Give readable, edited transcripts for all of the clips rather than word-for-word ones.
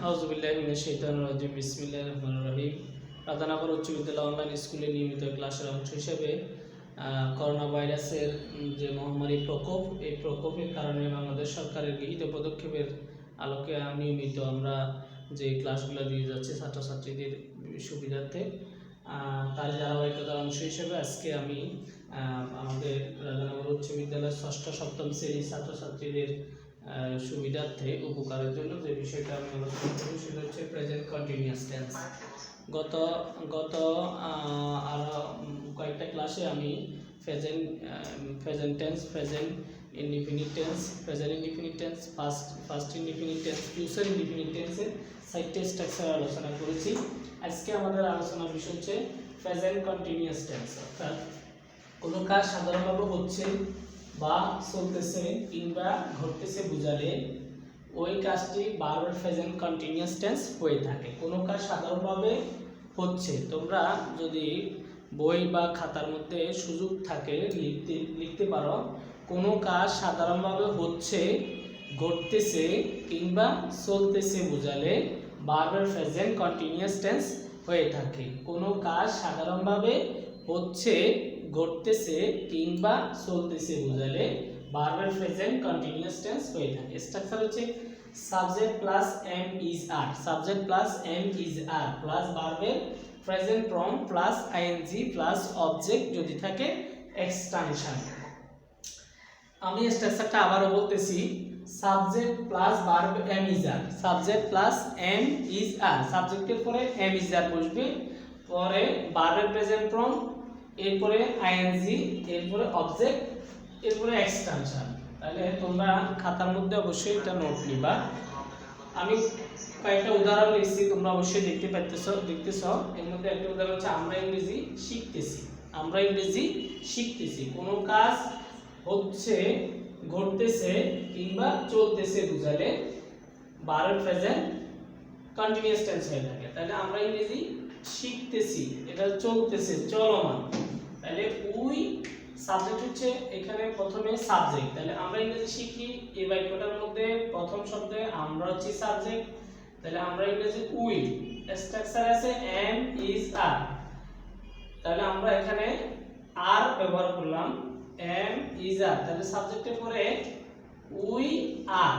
আউযুবিল্লাহি মিনাশ শাইতানির রাজিম বিসমিল্লাহির রহমানির রহিম। রাধানগর উচ্চ বিদ্যালয় অনলাইন স্কুলে নিয়মিত ক্লাসের অংশ হিসেবে করোনা ভাইরাসের যে মহামারী প্রকোপ, এই প্রকোপের কারণে বাংলাদেশ সরকারের গৃহীত পদক্ষেপের আলোকে নিয়মিত আমরা যে ক্লাসগুলো দিয়ে যাচ্ছি ছাত্রছাত্রীদের সুবিধার্থে, তার ধারাবাহিকতার অংশ হিসেবে আজকে আমি আমাদের রাধানগর উচ্চ বিদ্যালয়ের ষষ্ঠ সপ্তম শ্রেণীর ছাত্রছাত্রীদের সুবিধার্থে উপকারের জন্য যে বিষয়টা আমি আলোচনা করব সেটা হচ্ছে প্রেজেন্ট কন্টিনিউয়াস টেন্স। গত আরো কয়েকটা ক্লাসে আমি present tense, present indefinite tense, present indefinite tense, first indefinite tense, future indefinite টেন্সের 4টি স্ট্রাকচার আলোচনা করেছি। আজকে আমাদের আলোচনার বিষয় হচ্ছে প্রেজেন্ট কন্টিনিউয়াস টেন্স, অর্থাৎ কোনো কাজ সাধারণভাবে হচ্ছে বা চলতেছে কিংবা ঘটতেছে বোঝালে ওই কাজটি বারবার প্রেজেন্ট কন্টিনিউয়াস টেন্স হয়ে থাকে। কোনো কাজ সাধারণভাবে হচ্ছে, তোমরা যদি বই বা খাতার মধ্যে সুযোগ থাকে লিখতে পারো, কোনো কাজ সাধারণভাবে হচ্ছে, ঘটতেছে কিংবা চলতেছে বোঝালে বারবার প্রেজেন্ট কন্টিনিউয়াস টেন্স হয়ে থাকে। কোনো কাজ সাধারণভাবে হচ্ছে, ঘটতেছে কিংবা চলতেছে বোঝালে বারবার প্রেজেন্ট কন্টিনিউয়াস টেন্স হয়ে থাকে। স্ট্রাকচার হচ্ছে subject plus am is are, subject plus am is are plus ভার্বের present form plus ING plus object যদি থাকে এক্সটেনশন। আমি স্ট্রাকচারটা আবারও বলতেছি, subject plus verb am is are, subject plus am is are, সাবজেক্টের পরে এম ইজ আর বসবে, পরে ভার্বের প্রেজেন্ট ফর্ম, এরপরে আইএনজি, এরপরে অবজেক্ট, এরপরে এক্সটেনশন। তাহলে তোমরা খাতার মধ্যে অবশ্যই এটা নোট নিবা। আমি কয়েকটা উদাহরণ লিখছি, তোমরা অবশ্যই দেখতেছ। এর মধ্যে একটা উদাহরণ হচ্ছে আমরা ইংরেজি শিখতেছি। আমরা ইংরেজি শিখতেছি কোনো কাজ হচ্ছে, ঘটতেছে কিংবা চলতেছে বুঝালে বারবার প্রেজেন্ট কন্টিনিউয়াস টেন্স হয়ে থাকে। তাহলে আমরা ইংরেজি শিখতেছি, এটা চলতেছে, চলমান। তাহলে উই সাবজেক্ট হচ্ছে এখানে প্রথমে সাবজেক্ট। তাহলে আমরা ইংরেজি শিখি, এই বাক্যটার মধ্যে প্রথম শব্দে আমরা হচ্ছে সাবজেক্ট। তাহলে আমরা ইংরেজি উই, স্ট্রাকচার আছে এম ইজ আর, তাহলে আমরা এখানে আর ব্যবহার করলাম, এম ইজ আর। তাহলে সাবজেক্টের পরে উই আর,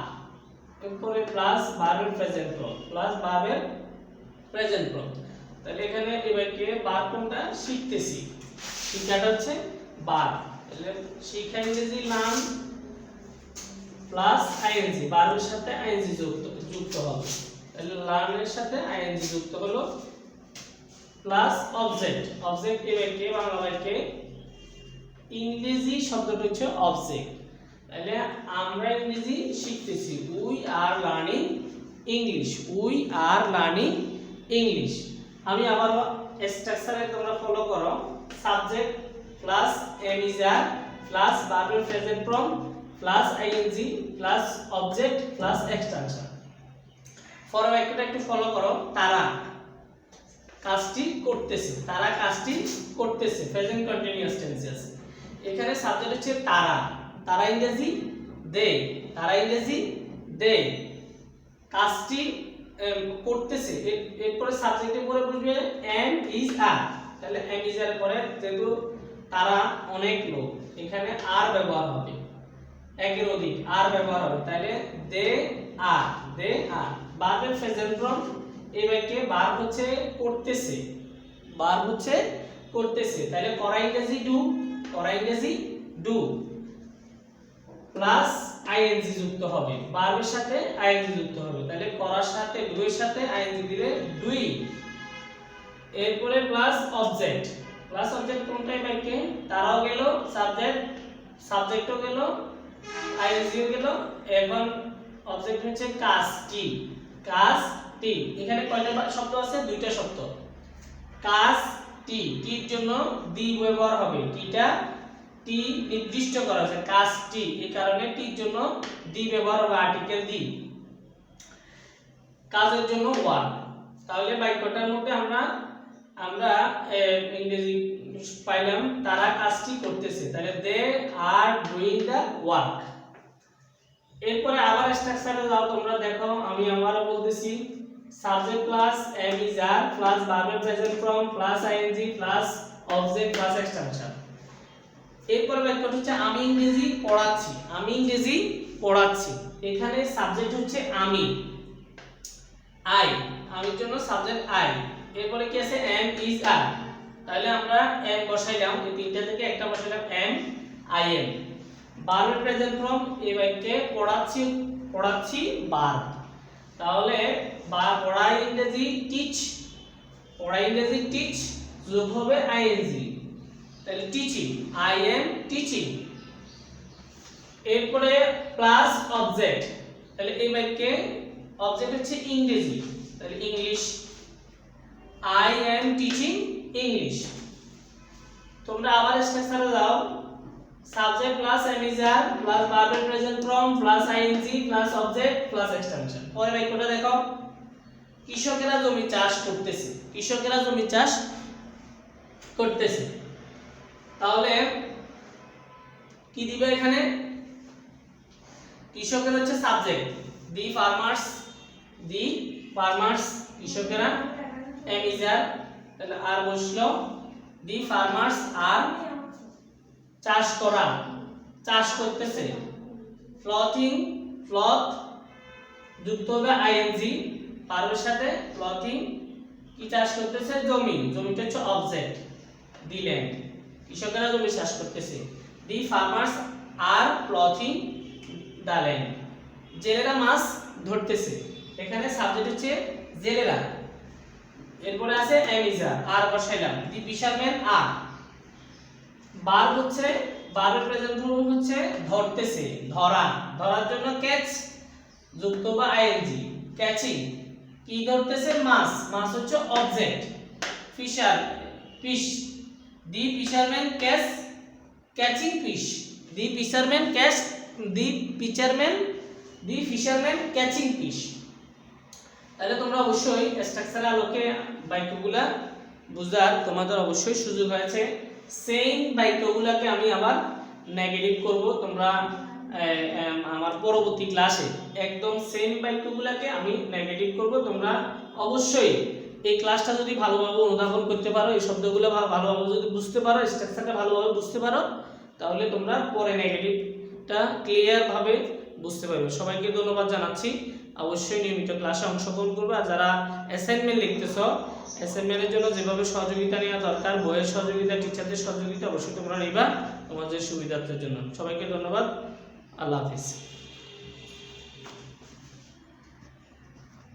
এরপরে প্লাস ভার্বের প্রেজেন্ট ফর্ম, প্লাস ভার্বের প্রেজেন্ট ফর্ম। তাহলে এখানে এই বাক্যে ভার্ব কোনটা? শিখতেছি, শিক্ষাটা হচ্ছে ভার্ব। তাহলে শিক্ষা ইংরেজি লার্ন প্লাস আইএনজি, ভার্বের সাথে আইএনজি যুক্ত হবে। তাহলে লার্নের সাথে আইএনজি যুক্ত হলো প্লাস অবজেক্ট, অবজেক্ট এই বাক্যে বাংলা বাক্যে ইংরেজি শব্দটা হচ্ছে অবজেক্ট। তাহলে আমরা ইংরেজি শিখতেছি, we are learning English, we are learning English. আমি আবার স্ট্রাকচারে তোমরা ফলো করো, subject plus am is are plus ভার্বের present form plus ING plus object plus extension. পরের বাক্যটা একটু ফলো করো, তারা কাজটি করতেছে, তারা কাজটি করতেছে, প্রেজেন্ট কন্টিনিউয়াস টেন্সে আছে। এখানে সাবজেক্ট হচ্ছে তারা, তারা ইংরেজি দে, তারা ইংরেজি দে, কাজটি করতেছে। এরপরে সাবজেক্টের পরে বসবে এম ইজ আর। তাহলে এম ইজ আর পরে যেহেতু তারা অনেক লোক, এখানে আর ব্যবহার হবে, একের অধিক আর ব্যবহার হবে। তাহলে দে আর, দে আর। ভার্বের প্রেজেন্ট ফর্ম এই বাক্যে ভার্ব হচ্ছে করতেছে, ভার্ব হচ্ছে করতেছে। তাহলে করা ইংরেজি ডু, করা ইংরেজি ডু প্লাস আইএনজি যুক্ত হবে, ভার্বের সাথে আইএনজি যুক্ত হবে। তাহলে করার সাথে ডু এর সাথে আইএনজি দিলে ডুই, এরপরে প্লাস অবজেক্ট, প্লাস অবজেক্ট কোনটাই বাক্যে? তারাও গেল, সাবজেক্ট, সাবজেক্টও গেল, আইএনজিও গেল। এখন অবজেক্ট হচ্ছে কাজটি, কাজটি। এখানে কয়টা শব্দ আছে? দুইটা শব্দ। কাজটি, টির জন্য দি ব্যবহার হবে, টিটা টি নির্দিষ্ট করা আছে, কাজটি, এই কারণে টির জন্য দি ব্যবহার হবে, আর্টিকেল দি। কাজের জন্য ওয়ার্ক। তাহলে বাক্যটার মধ্যে আমরা ইংরেজি পাইলাম, তারা কাজটি করতেছে। তাহলে they are doing the work. এরপরে আবার স্ট্রাকচারে যাও, তোমরা দেখো, আমি আবারও বলতেছি, subject plus am is are plus ভার্বের present form plus ing plus object plus extension. এরপর বাক্যটা হচ্ছে আমি ইংরেজি পড়াচ্ছি, আমি ইংরেজি পড়াচ্ছি। এখানে সাবজেক্ট হচ্ছে আমি, আই, আমির জন্য সাবজেক্ট আই। এরপরে কি আছে am is are, তাহলে আমরা am বসাইলাম, এই তিনটা থেকে একটা বসাইলাম am I am। ভার্বের প্রেজেন্ট ফর্ম এই বাক্যে পড়াচ্ছি, পড়াচ্ছি ভার্ব, তাহলে পড়াই ইংরেজি টিচ, পড়াই ইংরেজি টিচ যোগ হবে ing, তাহলে টিচিং, I am teaching। এরপরে প্লাস অবজেক্ট, তাহলে এই বাক্যে অবজেক্ট হচ্ছে ইংরেজি, তাহলে English, I am teaching English। তোমরা আবার স্ট্রাকচারে যাও, subject plus am is are plus ভার্বের present form plus ing plus object plus extension. পরের বাক্যটা দেখো, কৃষকেরা জমি চাষ করতেছে, কৃষকেরা জমি চাষ করতেছে, তাহলে কি দিবে এখানে, কৃষকের হচ্ছে subject, the farmers, the farmers কৃষকেরা, am is are, তাহলে আর বসলো, দি ফার্মার্স আর চাষ করা, চাষ করতেছে, ক্লথিং, ক্লথ যুক্ত হবে ing ভার্বের সাথে, ক্লথিং কি চাষ করতেছে, জমি, জমিটা হচ্ছে অবজেক্ট, দি ল্যান্ড, কৃষকেরা জমি চাষ করতেছে, the farmers are clothing the land. জেলেরা মাছ ধরতেছে, এখানে সাবজেক্ট হচ্ছে জেলেরা। এরপরে আছে am is are, আর বসাইলাম, দি ফিশারম্যান আর। ভার্ব হচ্ছে, ভার্বের প্রেজেন্ট ফর্ম হচ্ছে ধরতেছে, ধরা, ধরার জন্য ক্যাচ যুক্ত বা ing, ক্যাচিং, কি ধরতেছে, মাছ, মাছ হচ্ছে অবজেক্ট, ফিশার, ফিশ, দি ফিশারম্যান ক্যাচ ক্যাচিং ফিশ, দি ফিশারম্যান ক্যাচ, দি ফিশারম্যান, দি ফিশারম্যান ক্যাচিং ফিশ। তাহলে তোমরা অবশ্যই স্ট্রাকচারের আলোকে বাক্যগুলা বুঝার তোমাদের অবশ্যই সুযোগ হয়েছে। সেম বাক্যগুলোকে আমি আবার নেগেটিভ করব, তোমরা আমার পরবর্তী ক্লাসে একদম সেম বাক্যগুলোকে আমি নেগেটিভ করব। তোমরা অবশ্যই এই ক্লাসটা যদি ভালোভাবে অনুধাবন করতে পারো, এই শব্দগুলো ভালোভাবে যদি বুঝতে পারো, স্ট্রাকচারটা ভালোভাবে বুঝতে পারো, তাহলে তোমরা পরে নেগেটিভটা ক্লিয়ার ভাবে বুঝতে পারবে। সবাইকে ধন্যবাদ জানাচ্ছি, অবশ্যই নিয়মিত ক্লাসে অংশগ্রহণ করবে। আর যারা অ্যাসাইনমেন্ট লিখতেছ, অ্যাসাইনমেন্টের জন্য যেভাবে সহযোগিতা নেওয়া দরকার, বইয়ের সহযোগিতা, টিচারদের সহযোগিতা অবশ্যই তোমরা নিবা তোমাদের সুবিধার্থের জন্য। সবাইকে ধন্যবাদ, আল্লাহ হাফিজ।